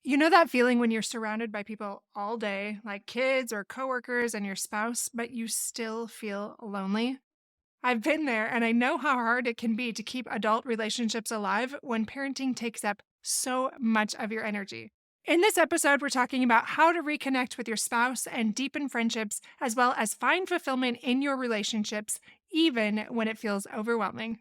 You know that feeling when you're surrounded by people all day, like kids or coworkers and your spouse, but you still feel lonely? I've been there and I know how hard it can be to keep adult relationships alive when parenting takes up so much of your energy. In this episode, we're talking about how to reconnect with your spouse and deepen friendships, as well as find fulfillment in your relationships, even when it feels overwhelming.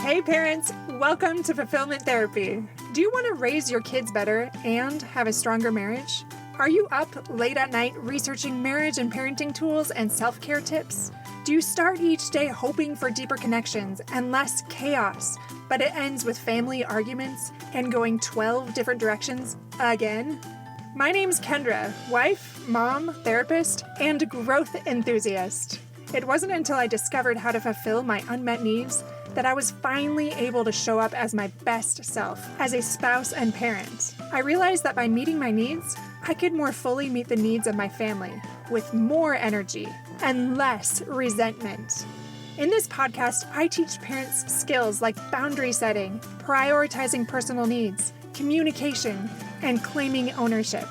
Hey, parents, welcome to Fulfillment Therapy. Do you want to raise your kids better and have a stronger marriage? Are you up late at night researching marriage and parenting tools and self care tips? Do you start each day hoping for deeper connections and less chaos, but it ends with family arguments and going 12 different directions again? My name's Kendra, wife, mom, therapist, and growth enthusiast. It wasn't until I discovered how to fulfill my unmet needs that I was finally able to show up as my best self as a spouse and parent. I realized that by meeting my needs, I could more fully meet the needs of my family with more energy and less resentment. In this podcast, I teach parents skills like boundary setting, prioritizing personal needs, communication, and claiming ownership.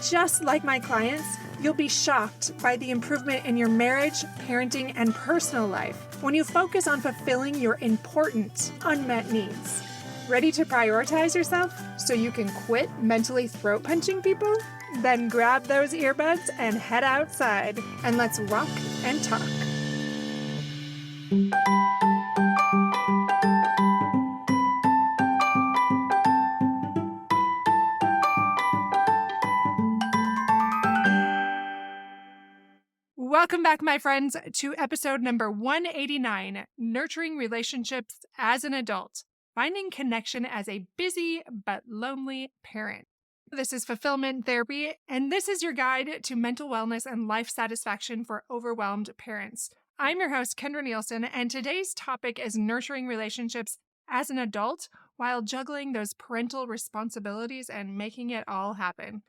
Just like my clients, you'll be shocked by the improvement in your marriage, parenting, and personal life when you focus on fulfilling your important unmet needs. Ready to prioritize yourself so you can quit mentally throat punching people? Then grab those earbuds and head outside, and let's walk and talk. Welcome back, my friends, to episode number 189, Nurturing Relationships as an Adult, Finding Connection as a Busy but Lonely Parent. This is Fulfillment Therapy, and this is your guide to mental wellness and life satisfaction for overwhelmed parents. I'm your host, Kendra Nielsen, and today's topic is nurturing relationships as an adult while juggling those parental responsibilities and making it all happen.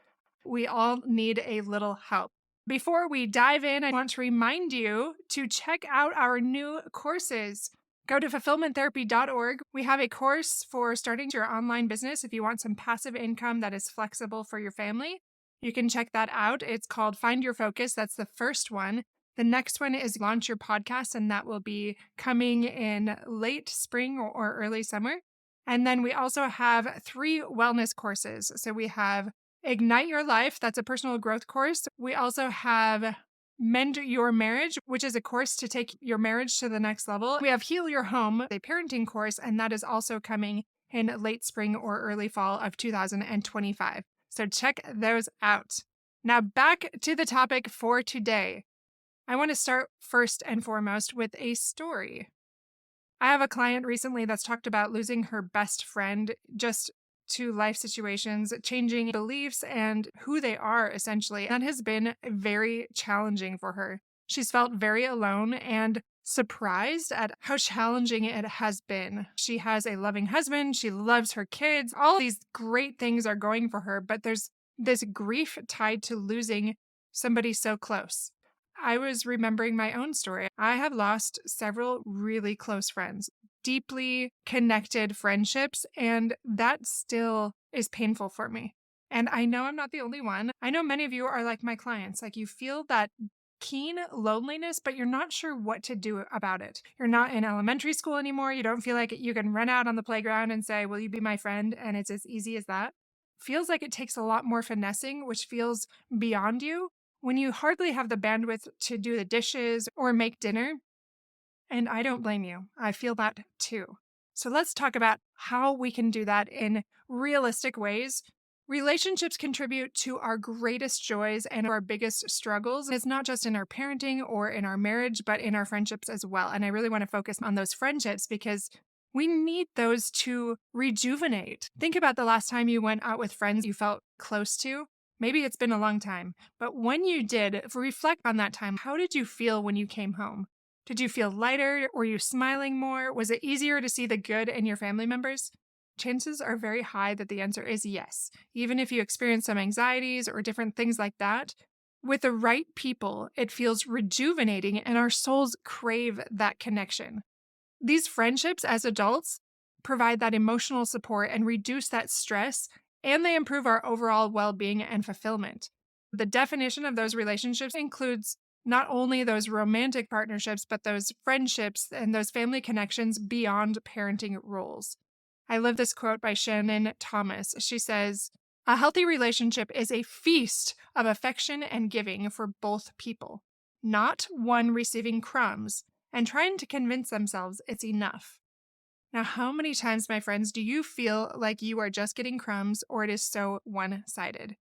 We all need a little help. Before we dive in, I want to remind you to check out our new courses. Go to fulfillmenttherapy.org. We have a course for starting your online business if you want some passive income that is flexible for your family. You can check that out. It's called Find Your Focus. That's the first one. The next one is Launch Your Podcast, and that will be coming in late spring or early summer. And then we also have 3 wellness courses. So we have Ignite Your Life, that's a personal growth course. We also have Mend Your Marriage, which is a course to take your marriage to the next level. We have Heal Your Home, a parenting course, and that is also coming in late spring or early fall of 2025. So check those out. Now back to the topic for today. I want to start first and foremost with a story. I have a client recently that's talked about losing her best friend just to life situations, changing beliefs and who they are, essentially. That has been very challenging for her. She's felt very alone and surprised at how challenging it has been. She has a loving husband. She loves her kids. All these great things are going for her, but there's this grief tied to losing somebody so close. I was remembering my own story. I have lost several really close friends, deeply connected friendships, and that still is painful for me. And I know I'm not the only one. I know many of you are like my clients, like you feel that keen loneliness, but you're not sure what to do about it. You're not in elementary school anymore. You don't feel like you can run out on the playground and say, "Will you be my friend?" And it's as easy as that. Feels like it takes a lot more finessing, which feels beyond you when you hardly have the bandwidth to do the dishes or make dinner. And I don't blame you. I feel that too. So let's talk about how we can do that in realistic ways. Relationships contribute to our greatest joys and our biggest struggles. It's not just in our parenting or in our marriage, but in our friendships as well. And I really want to focus on those friendships because we need those to rejuvenate. Think about the last time you went out with friends you felt close to. Maybe it's been a long time, but when you did, reflect on that time. How did you feel when you came home? Did you feel lighter? Were you smiling more? Was it easier to see the good in your family members? Chances are very high that the answer is yes. Even if you experience some anxieties or different things like that, With the right people, it feels rejuvenating and our souls crave that connection. These friendships as adults provide that emotional support and reduce that stress, and they improve our overall well being and fulfillment. The definition of those relationships includes not only those romantic partnerships, but those friendships and those family connections beyond parenting roles. I love this quote by Shannon Thomas. She says, "A healthy relationship is a feast of affection and giving for both people, not one receiving crumbs and trying to convince themselves it's enough." Now, how many times, my friends, do you feel like you are just getting crumbs or it is so one sided?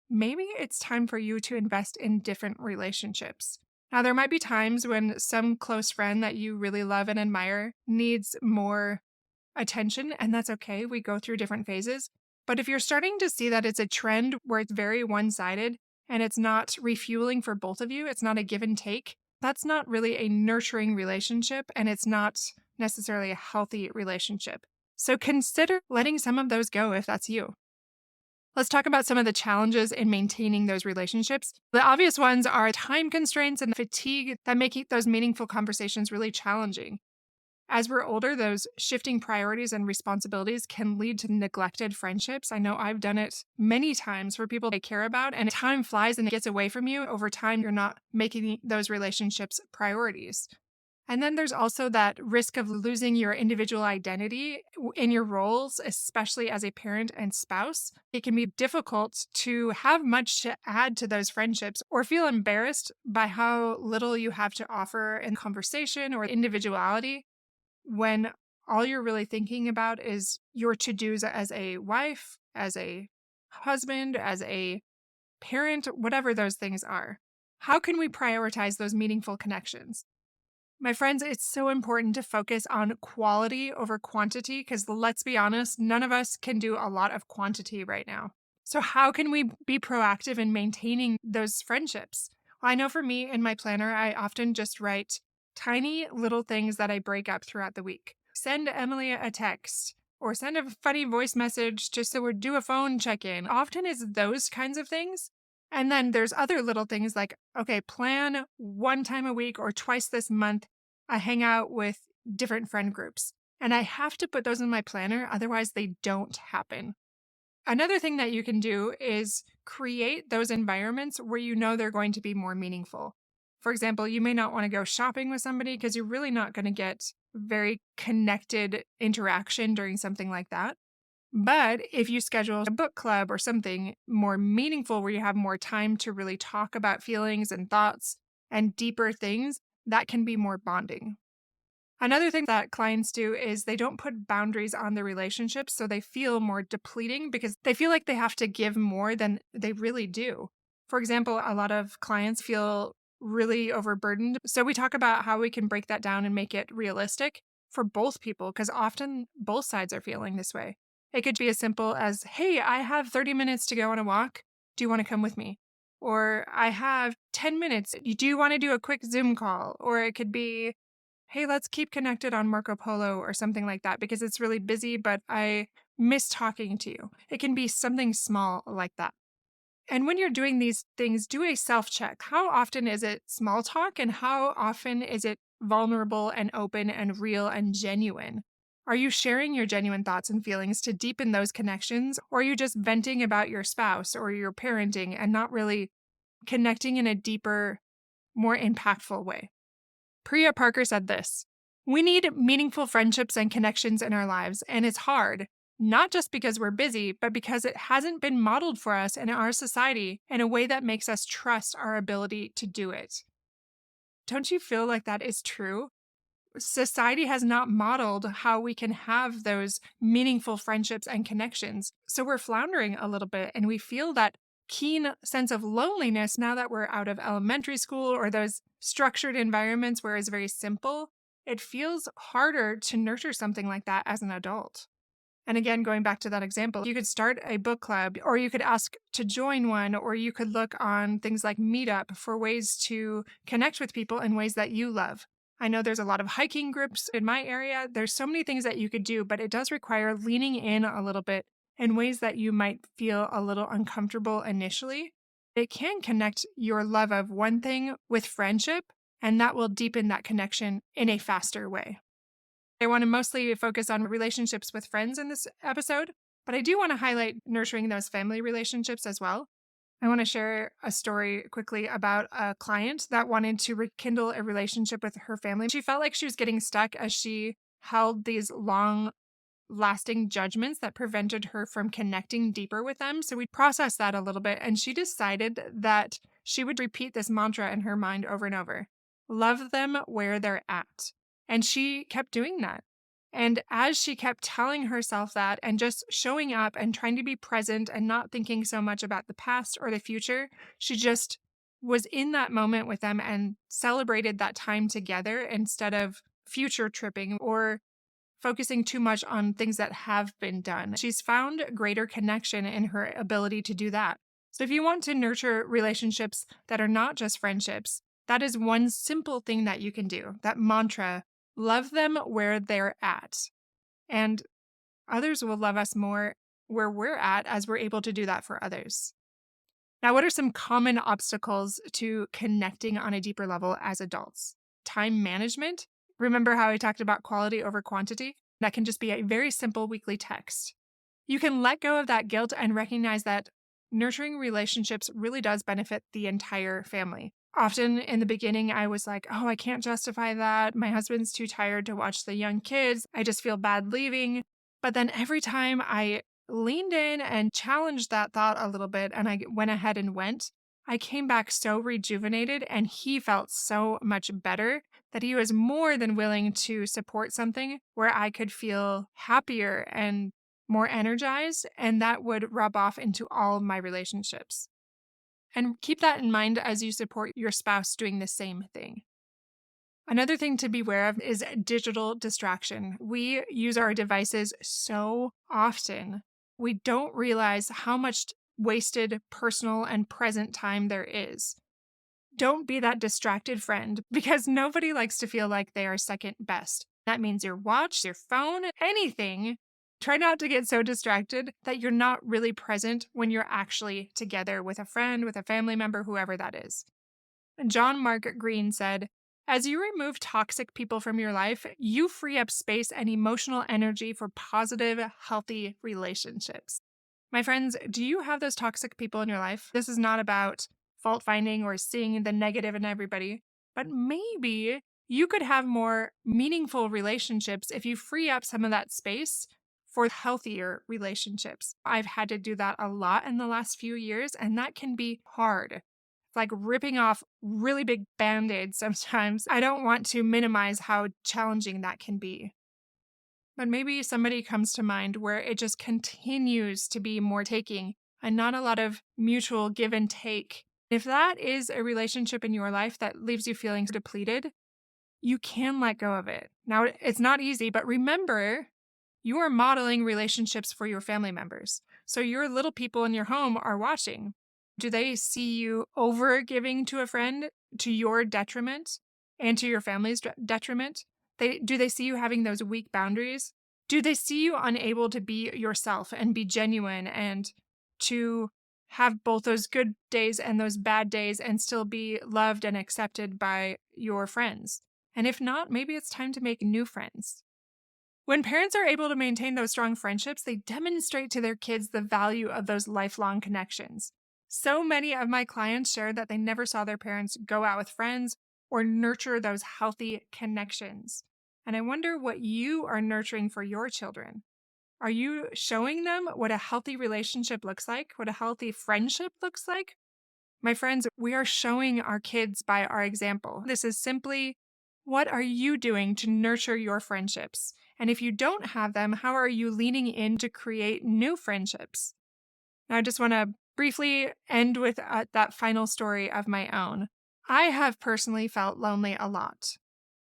Maybe it's time for you to invest in different relationships. Now, there might be times when some close friend that you really love and admire needs more attention, and that's okay. We go through different phases. But if you're starting to see that it's a trend where it's very one sided and it's not refueling for both of you, it's not a give and take, that's not really a nurturing relationship and it's not necessarily a healthy relationship. So consider letting some of those go if that's you. Let's talk about some of the challenges in maintaining those relationships. The obvious ones are time constraints and fatigue that make those meaningful conversations really challenging. As we're older, those shifting priorities and responsibilities can lead to neglected friendships. I know I've done it many times for people I care about, and time flies and it gets away from you. Over time, you're not making those relationships priorities. And then there's also that risk of losing your individual identity in your roles, especially as a parent and spouse. It can be difficult to have much to add to those friendships or feel embarrassed by how little you have to offer in conversation or individuality when all you're really thinking about is your to-dos as a wife, as a husband, as a parent, whatever those things are. How can we prioritize those meaningful connections? My friends, it's so important to focus on quality over quantity because let's be honest, none of us can do a lot of quantity right now. So, how can we be proactive in maintaining those friendships? Well, I know for me in my planner, I often just write tiny little things that I break up throughout the week. Send Emily a text or send a funny voice message just so we do a phone check in. Often it's those kinds of things. And then there's other little things like, okay, plan one time a week or twice this month, I hang out with different friend groups. And I have to put those in my planner, otherwise, they don't happen. Another thing that you can do is create those environments where you know they're going to be more meaningful. For example, you may not want to go shopping with somebody because you're really not going to get very connected interaction during something like that. But if you schedule a book club or something more meaningful where you have more time to really talk about feelings and thoughts and deeper things, that can be more bonding. Another thing that clients do is they don't put boundaries on the relationships, so they feel more depleting because they feel like they have to give more than they really do. For example, a lot of clients feel really overburdened. So we talk about how we can break that down and make it realistic for both people because often both sides are feeling this way. It could be as simple as, hey, I have 30 minutes to go on a walk. Do you want to come with me? Or I have 10 minutes. Do you want to do a quick Zoom call? Or it could be, hey, let's keep connected on Marco Polo or something like that because it's really busy, but I miss talking to you. It can be something small like that. And when you're doing these things, do a self check. How often is it small talk and how often is it vulnerable and open and real and genuine? Are you sharing your genuine thoughts and feelings to deepen those connections? Or are you just venting about your spouse or your parenting and not really connecting in a deeper, more impactful way? Priya Parker said this: "We need meaningful friendships and connections in our lives, and it's hard, not just because we're busy, but because it hasn't been modeled for us in our society in a way that makes us trust our ability to do it." Don't you feel like that is true? Society has not modeled how we can have those meaningful friendships and connections. So we're floundering a little bit and we feel that keen sense of loneliness now that we're out of elementary school or those structured environments where it's very simple. It feels harder to nurture something like that as an adult. And again, going back to that example, you could start a book club or you could ask to join one, or you could look on things like Meetup for ways to connect with people in ways that you love. I know there's a lot of hiking groups in my area. There's so many things that you could do, but it does require leaning in a little bit in ways that you might feel a little uncomfortable initially. It can connect your love of one thing with friendship, and that will deepen that connection in a faster way. I want to mostly focus on relationships with friends in this episode, but I do want to highlight nurturing those family relationships as well. I want to share a story quickly about a client that wanted to rekindle a relationship with her family. She felt like she was getting stuck as she held these long lasting judgments that prevented her from connecting deeper with them. So we processed that a little bit, and she decided that she would repeat this mantra in her mind over and over: love them where they're at. And she kept doing that. And as she kept telling herself that and just showing up and trying to be present and not thinking so much about the past or the future, she just was in that moment with them and celebrated that time together instead of future tripping or focusing too much on things that have been done. She's found greater connection in her ability to do that. So if you want to nurture relationships that are not just friendships, that is one simple thing that you can do. That mantra: love them where they're at. And others will love us more where we're at as we're able to do that for others. Now, what are some common obstacles to connecting on a deeper level as adults? Time management. Remember how I talked about quality over quantity? That can just be a very simple weekly text. You can let go of that guilt and recognize that nurturing relationships really does benefit the entire family. Often in the beginning, I was like, oh, I can't justify that. My husband's too tired to watch the young kids. I just feel bad leaving. But then every time I leaned in and challenged that thought a little bit and I went ahead and went, I came back so rejuvenated, and he felt so much better that he was more than willing to support something where I could feel happier and more energized, and that would rub off into all of my relationships. And keep that in mind as you support your spouse doing the same thing. Another thing to be aware of is digital distraction. We use our devices so often. We don't realize how much wasted personal and present time there is. Don't be that distracted friend, because nobody likes to feel like they are second best. That means your watch, your phone, anything. Try not to get so distracted that you're not really present when you're actually together with a friend, with a family member, whoever that is. John Mark Green said, as you remove toxic people from your life, you free up space and emotional energy for positive, healthy relationships. My friends, do you have those toxic people in your life? This is not about fault finding or seeing the negative in everybody, but maybe you could have more meaningful relationships if you free up some of that space for healthier relationships. I've had to do that a lot in the last few years, and that can be hard. It's like ripping off really big band-aids sometimes. I don't want to minimize how challenging that can be. But maybe somebody comes to mind where it just continues to be more taking and not a lot of mutual give and take. If that is a relationship in your life that leaves you feeling depleted, you can let go of it. Now, it's not easy, but remember, you are modeling relationships for your family members. So your little people in your home are watching. Do they see you over giving to a friend to your detriment and to your family's detriment? Do they see you having those weak boundaries? Do they see you unable to be yourself and be genuine and to have both those good days and those bad days and still be loved and accepted by your friends? And if not, maybe it's time to make new friends. When parents are able to maintain those strong friendships, they demonstrate to their kids the value of those lifelong connections. So many of my clients share that they never saw their parents go out with friends or nurture those healthy connections. And I wonder what you are nurturing for your children. Are you showing them what a healthy relationship looks like, what a healthy friendship looks like? My friends, we are showing our kids by our example. This is simply, what are you doing to nurture your friendships? And if you don't have them, how are you leaning in to create new friendships? Now, I just want to briefly end with that final story of my own. I have personally felt lonely a lot.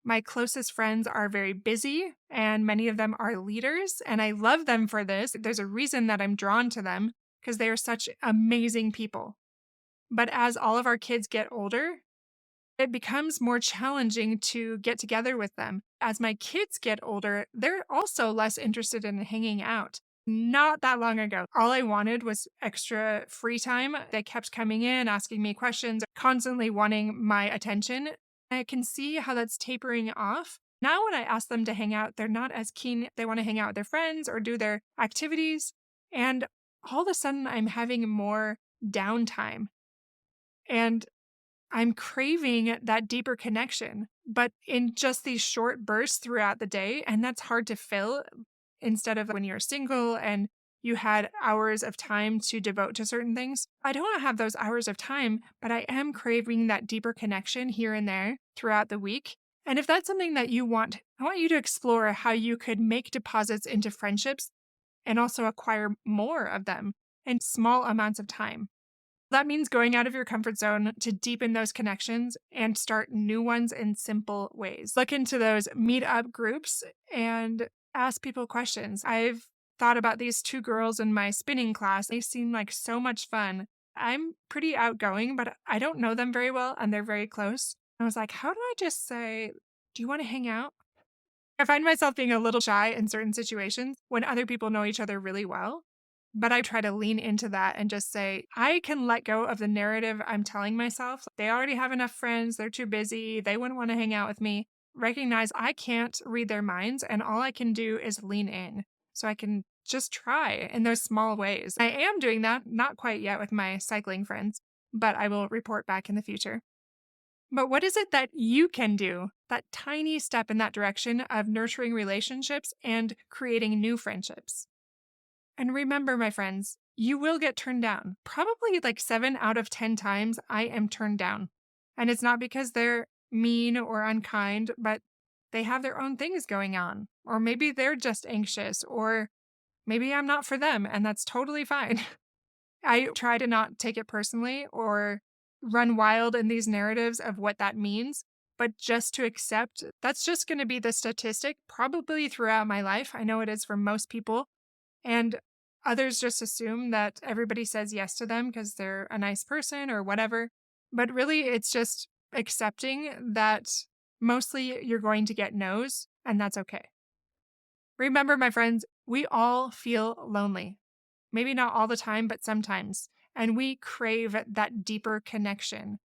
My closest friends are very busy, and many of them are leaders, and I love them for this. There's a reason that I'm drawn to them, because they are such amazing people. But as all of our kids get older, it becomes more challenging to get together with them. As my kids get older, they're also less interested in hanging out. Not that long ago, all I wanted was extra free time. They kept coming in, asking me questions, constantly wanting my attention. I can see how that's tapering off. Now, when I ask them to hang out, they're not as keen. They want to hang out with their friends or do their activities. And all of a sudden, I'm having more downtime. And I'm craving that deeper connection, but in just these short bursts throughout the day. And that's hard to fill instead of when you're single and you had hours of time to devote to certain things. I don't have those hours of time, but I am craving that deeper connection here and there throughout the week. And if that's something that you want, I want you to explore how you could make deposits into friendships and also acquire more of them in small amounts of time. That means going out of your comfort zone to deepen those connections and start new ones in simple ways. Look into those meetup groups and ask people questions. I've thought about these two girls in my spinning class. They seem like so much fun. I'm pretty outgoing, but I don't know them very well and they're very close. I was like, how do I just say, do you want to hang out? I find myself being a little shy in certain situations when other people know each other really well. But I try to lean into that and just say, I can let go of the narrative I'm telling myself. They already have enough friends. They're too busy. They wouldn't want to hang out with me. Recognize I can't read their minds, and all I can do is lean in. So I can just try in those small ways. I am doing that, not quite yet with my cycling friends, but I will report back in the future. But what is it that you can do? That tiny step in that direction of nurturing relationships and creating new friendships. And remember, my friends, you will get turned down. Probably like 7 out of 10 times I am turned down. And it's not because they're mean or unkind, but they have their own things going on. Or maybe they're just anxious, or maybe I'm not for them, and that's totally fine. I try to not take it personally or run wild in these narratives of what that means, but just to accept that's just going to be the statistic probably throughout my life. I know it is for most people. And others just assume that everybody says yes to them because they're a nice person or whatever. But really, it's just accepting that mostly you're going to get no's, and that's okay. Remember, my friends, we all feel lonely. Maybe not all the time, but sometimes. And we crave that deeper connection.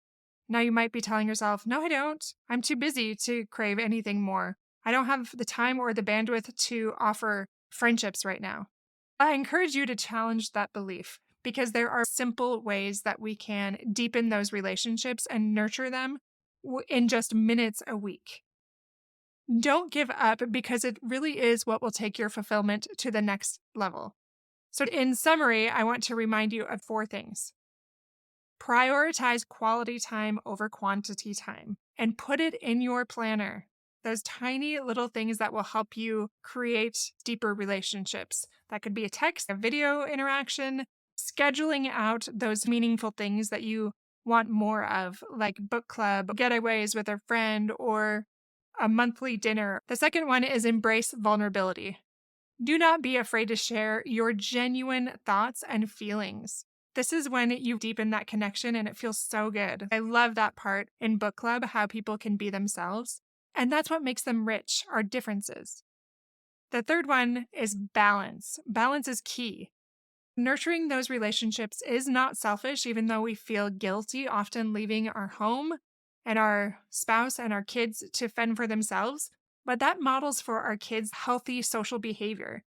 Now, you might be telling yourself, no, I don't. I'm too busy to crave anything more. I don't have the time or the bandwidth to offer friendships right now. I encourage you to challenge that belief because there are simple ways that we can deepen those relationships and nurture them in just minutes a week. Don't give up because it really is what will take your fulfillment to the next level. So, in summary, I want to remind you of 4 things. Prioritize quality time over quantity time and put it in your planner. Those tiny little things that will help you create deeper relationships. That could be a text, a video interaction, scheduling out those meaningful things that you want more of, like book club, getaways with a friend, or a monthly dinner. The second one is embrace vulnerability. Do not be afraid to share your genuine thoughts and feelings. This is when you deepen that connection and it feels so good. I love that part in book club, how people can be themselves. And that's what makes them rich, our differences. The third one is balance. Balance is key. Nurturing those relationships is not selfish, even though we feel guilty often leaving our home and our spouse and our kids to fend for themselves. But that models for our kids healthy social behavior.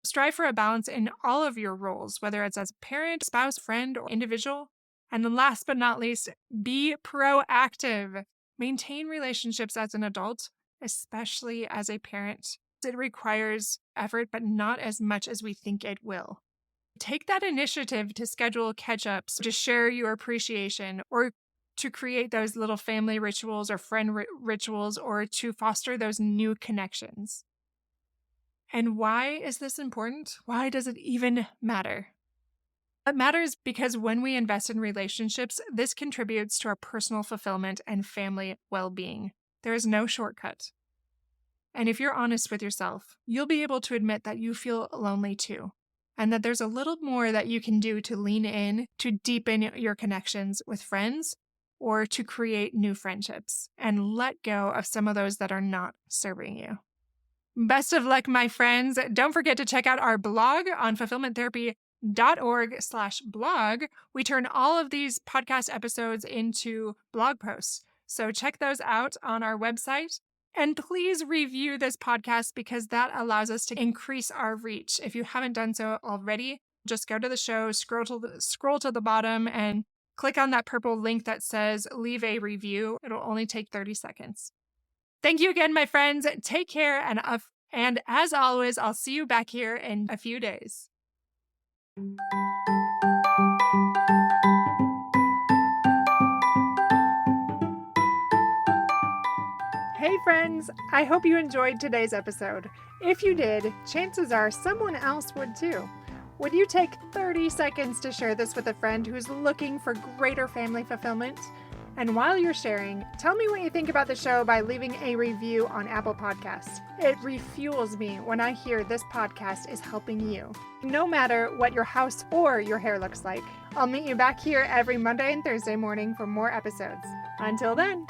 Strive for a balance in all of your roles, whether it's as a parent, spouse, friend, or individual. And then last but not least, be proactive. Maintain relationships as an adult, especially as a parent. It requires effort, but not as much as we think it will. Take that initiative to schedule catch-ups, to share your appreciation, or to create those little family rituals or friend rituals, or to foster those new connections. And why is this important? Why does it even matter? It matters because when we invest in relationships, this contributes to our personal fulfillment and family well-being. There is no shortcut. And if you're honest with yourself, you'll be able to admit that you feel lonely too, and that there's a little more that you can do to lean in, to deepen your connections with friends, or to create new friendships and let go of some of those that are not serving you. Best of luck, my friends. Don't forget to check out our blog on fulfillmenttherapy.org/blog. We turn all of these podcast episodes into blog posts. So check those out on our website. And please review this podcast because that allows us to increase our reach. If you haven't done so already, just go to the show, scroll to the bottom, and click on that purple link that says leave a review. It'll only take 30 seconds. Thank you again, my friends. Take care. And as always, I'll see you back here in a few days. Hey friends, I hope you enjoyed today's episode. If you did, chances are someone else would too. Would you take 30 seconds to share this with a friend who's looking for greater family fulfillment? And while you're sharing, tell me what you think about the show by leaving a review on Apple Podcasts. It refuels me when I hear this podcast is helping you. No matter what your house or your hair looks like, I'll meet you back here every Monday and Thursday morning for more episodes. Until then.